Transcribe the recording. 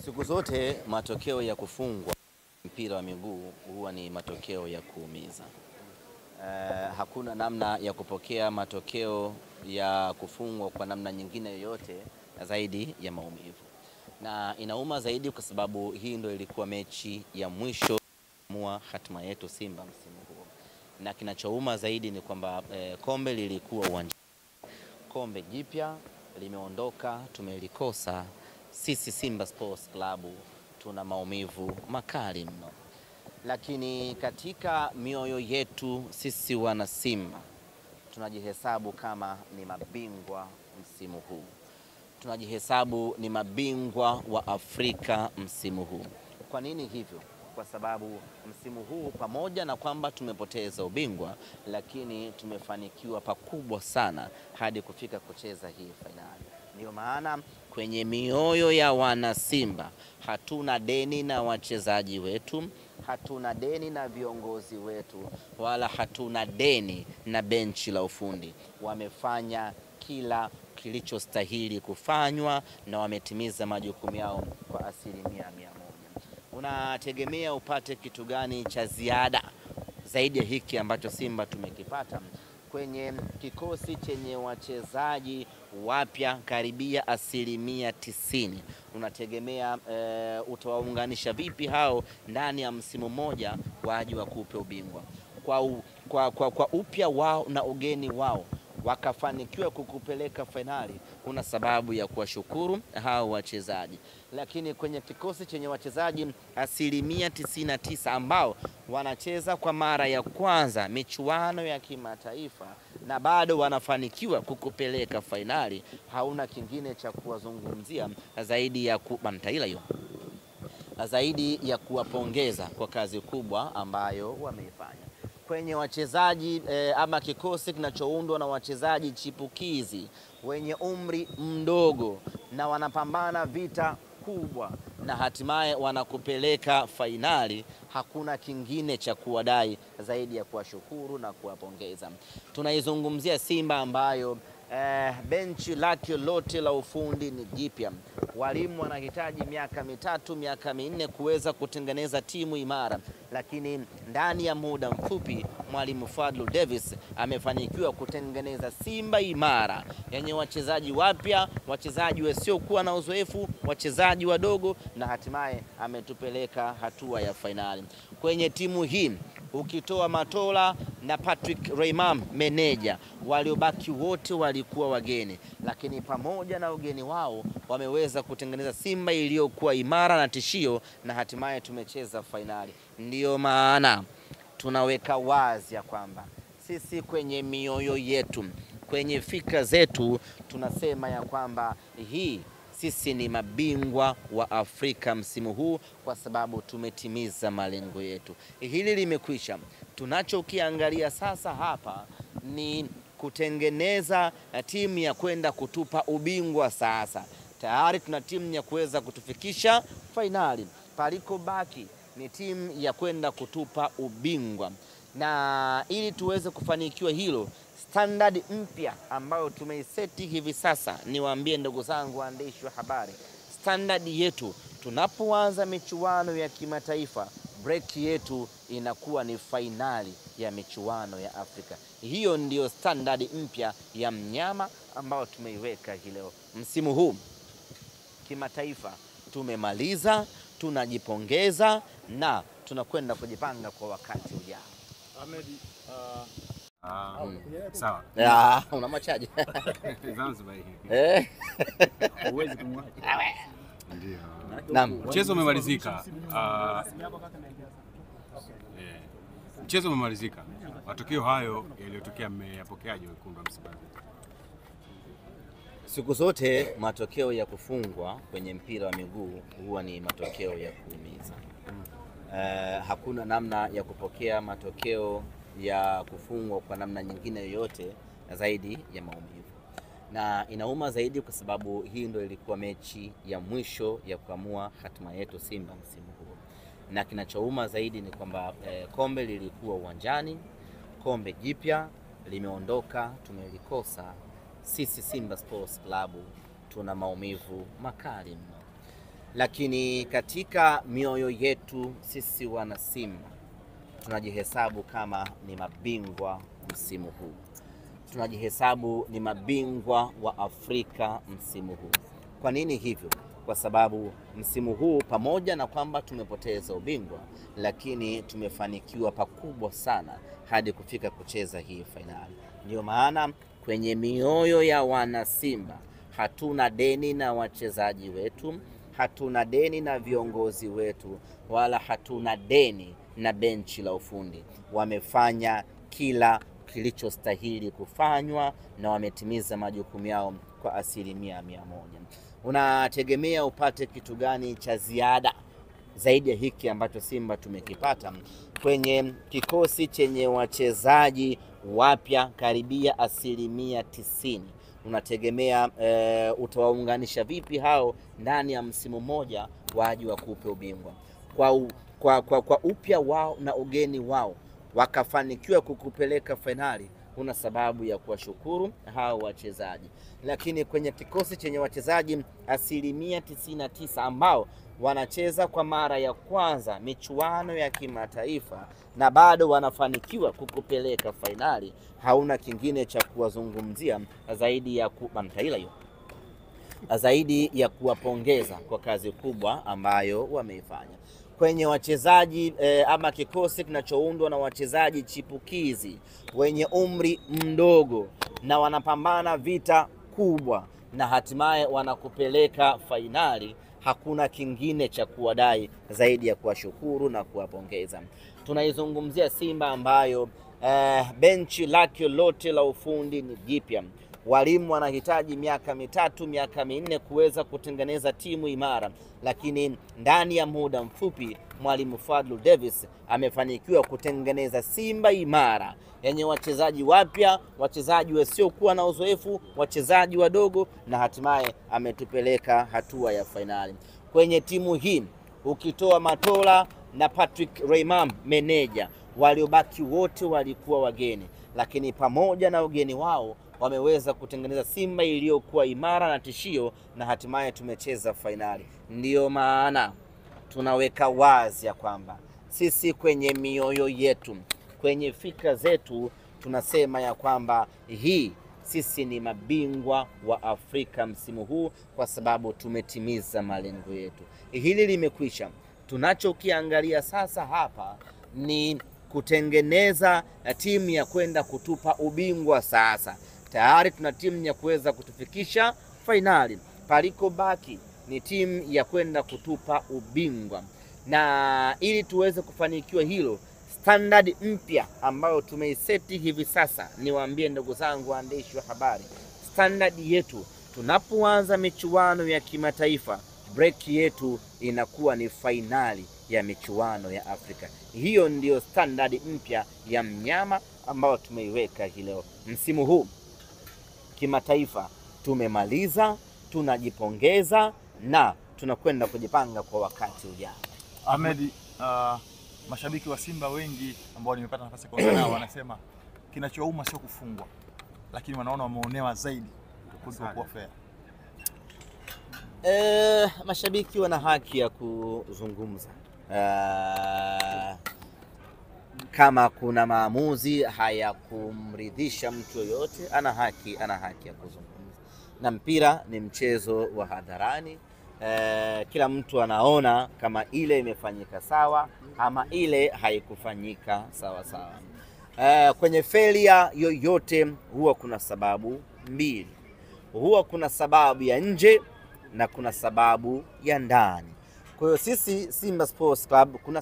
Siku zote matokeo ya kufungwa mpira wa miguu huwa ni matokeo ya kuumiza. Hakuna namna ya kupokea matokeo ya kufungwa kwa namna nyingine yoyote zaidi ya maumivu. Na inauma zaidi kwa sababu hii ndio ilikuwa mechi ya mwisho kuamua hatima yetu Simba msimu huu. Na kinachouma zaidi ni kwamba kombe lilikuwa uwanjani. Kombe jipya limeondoka, tumelikosa. Sisi Simba Sports Club tuna maumivu makali mno. Lakini katika mioyo yetu sisi wana Simba tunajihesabu kama ni mabingwa msimu huu. Tunajihesabu ni mabingwa wa Afrika msimu huu. Kwa nini hivyo? Kwa sababu msimu huu pamoja na kwamba tumepoteza ubingwa, lakini tumefanikiwa pakubwa sana hadi kufika kucheza hii fainali. Ndio maana kwenye mioyo ya wana Simba hatuna deni na wachezaji wetu, hatuna deni na viongozi wetu, wala hatuna deni na benchi la ufundi. Wamefanya kila kilichostahili kufanywa na wametimiza majukumu yao kwa 100%. Unategemea upate kitu gani cha ziada zaidi ya hiki ambacho Simba tumekipata? Kwenye kikosi chenye wachezaji wapya karibia 90%, unategemea utawaunganisha vipi hao ndani ya msimu mmoja waje wakupe ubingwa? Kwa upya wao na ugeni wao wakafanikiwa kukupeleka fainali, una sababu ya kuwashukuru hao wachezaji. Lakini kwenye kikosi chenye wachezaji 99% ambao wanacheza kwa mara ya kwanza michuano ya kimataifa na bado wanafanikiwa kukupeleka fainali, hauna kingine cha kuwazungumzia zaidi ya kubantaila hiyo, zaidi ya kuwapongeza kwa kazi kubwa ambayo wameifanya. Kwenye wachezaji ama kikosi kinachoundwa na wachezaji chipukizi wenye umri mdogo na wanapambana vita kubwa na hatimaye wanakupeleka fainali, hakuna kingine cha kuwadai zaidi ya kuwashukuru na kuwapongeza. Tunaizungumzia Simba ambayo benchi lake lote la ufundi ni jipya. Walimu wanahitaji miaka 3, miaka 4 kuweza kutengeneza timu imara, lakini ndani ya muda mfupi Mwalimu Fadlu Davis amefanikiwa kutengeneza Simba imara yenye wachezaji wapya, wachezaji wasiokuwa na uzoefu, wachezaji wadogo, na hatimaye ametupeleka hatua ya fainali. Kwenye timu hii ukitoa Matola na Patrick Raymond meneja, waliobaki wote walikuwa wageni, lakini pamoja na ugeni wao wameweza kutengeneza Simba iliyokuwa imara na tishio, na hatimaye tumecheza fainali. Ndiyo maana tunaweka wazi ya kwamba sisi kwenye mioyo yetu, kwenye fikra zetu tunasema ya kwamba sisi ni mabingwa wa Afrika msimu huu kwa sababu tumetimiza malengo yetu. Hili limekwisha. Tunachokiangalia sasa hapa ni kutengeneza timu ya kwenda kutupa ubingwa sasa. Tayari tuna timu ya kuweza kutufikisha fainali. Paliko baki ni timu ya kwenda kutupa ubingwa. Na ili tuweze kufanikiwa hilo, standard mpya ambayo tumeiseti hivi sasa, niwaambie ndugu zangu waandishi wa habari, standard yetu tunapoanza michuano ya kimataifa, break yetu inakuwa ni fainali ya michuano ya Afrika. Hiyo ndio standard mpya ya mnyama ambao tumeiweka hii leo. Msimu huu kimataifa tumemaliza, tunajipongeza na tunakwenda kujipanga kwa wakati ujao. Ahmed, sawa. Una machaji. Zanzibar hii. Huwezi kumwacha. Ndio. Naam, mchezo umemalizika. Mchezo umemalizika. Matokeo hayo yaliyotokea mmeyapokeaje wekundu wa Msimbazi? Siku zote matokeo ya kufungwa kwenye mpira wa miguu huwa ni matokeo ya kuumiza. Hakuna namna ya kupokea matokeo ya kufungwa kwa namna nyingine yoyote zaidi ya maumivu. Na inauma zaidi kwa sababu hii ndio ilikuwa mechi ya mwisho ya kuamua hatima yetu Simba msimu huu. na kinachouma zaidi ni kwamba kombe lilikuwa uwanjani, kombe jipya limeondoka, tumelikosa. Sisi Simba Sports Club tuna maumivu makali mno, lakini katika mioyo yetu sisi wana Simba tunajihesabu kama ni mabingwa msimu huu, tunajihesabu ni mabingwa wa Afrika msimu huu. Kwa nini hivyo? Kwa sababu msimu huu pamoja na kwamba tumepoteza ubingwa, lakini tumefanikiwa pakubwa sana hadi kufika kucheza hii fainali. Ndio maana kwenye mioyo ya wana Simba hatuna deni na wachezaji wetu, hatuna deni na viongozi wetu, wala hatuna deni na benchi la ufundi. Wamefanya kila kilichostahili kufanywa na wametimiza majukumu yao kwa 100%. Unategemea upate kitu gani cha ziada zaidi ya hiki ambacho Simba tumekipata kwenye kikosi chenye wachezaji wapya karibia 90%? Unategemea utawaunganisha vipi hao ndani ya msimu mmoja waje wakupe ubingwa? Kwa upya wao na ugeni wao wakafanikiwa kukupeleka fainali, kuna sababu ya kuwashukuru hao wachezaji. Lakini kwenye kikosi chenye wachezaji 99% ambao wanacheza kwa mara ya kwanza michuano ya kimataifa na bado wanafanikiwa kukupeleka fainali, hauna kingine cha kuwazungumzia zaidi ya kuwapongeza kwa kazi kubwa ambayo wameifanya. Kwenye wachezaji ama kikosi kinachoundwa na wachezaji chipukizi wenye umri mdogo na wanapambana vita kubwa na hatimaye wanakupeleka fainali, hakuna kingine cha kuwadai zaidi ya kuwashukuru na kuwapongeza. Tunaizungumzia Simba ambayo benchi lake lote la ufundi ni jipya. Walimu wanahitaji miaka 3, miaka 4 kuweza kutengeneza timu imara, lakini ndani ya muda mfupi Mwalimu Fadlu Davis amefanikiwa kutengeneza Simba imara yenye wachezaji wapya, wachezaji wasiokuwa na uzoefu, wachezaji wadogo, na hatimaye ametupeleka hatua ya fainali. Kwenye timu hii ukitoa Matola na Patrick Raymond meneja, waliobaki wote walikuwa wageni, lakini pamoja na ugeni wao wameweza kutengeneza Simba iliyokuwa imara na tishio, na hatimaye tumecheza fainali. Ndiyo maana tunaweka wazi ya kwamba sisi kwenye mioyo yetu, kwenye fikra zetu tunasema ya kwamba sisi ni mabingwa wa Afrika msimu huu, kwa sababu tumetimiza malengo yetu. Hili limekwisha. Tunachokiangalia sasa hapa ni kutengeneza timu ya kwenda kutupa ubingwa. Sasa tayari tuna timu ya kuweza kutufikisha fainali, paliko baki ni timu ya kwenda kutupa ubingwa. Na ili tuweze kufanikiwa hilo, standard mpya ambayo tumeiseti hivi sasa, niwaambie ndugu zangu waandishi wa habari, standard yetu tunapoanza michuano ya kimataifa, break yetu inakuwa ni fainali ya michuano ya Afrika. Hiyo ndio standard mpya ya mnyama ambao tumeiweka hii leo. Msimu huu kimataifa tumemaliza, tunajipongeza na tunakwenda kujipanga kwa wakati ujao. Ahmed, mashabiki wa Simba wengi ambao nimepata nafasi ya kuongea nao wanasema kinachouma sio kufungwa, lakini wanaona wameonewa zaidi kuliko kuwa fair. Mashabiki wana haki ya kuzungumza. Kama kuna maamuzi hayakumridhisha mtu yoyote, ana haki ya kuzungumza. Na mpira ni mchezo wa hadharani. Kila mtu anaona kama ile imefanyika sawa ama ile haikufanyika sawa. Kwenye failure yoyote huwa kuna sababu mbili. Huwa kuna sababu ya nje na kuna sababu ya ndani. Kwa hiyo sisi Simba Sports Club kuna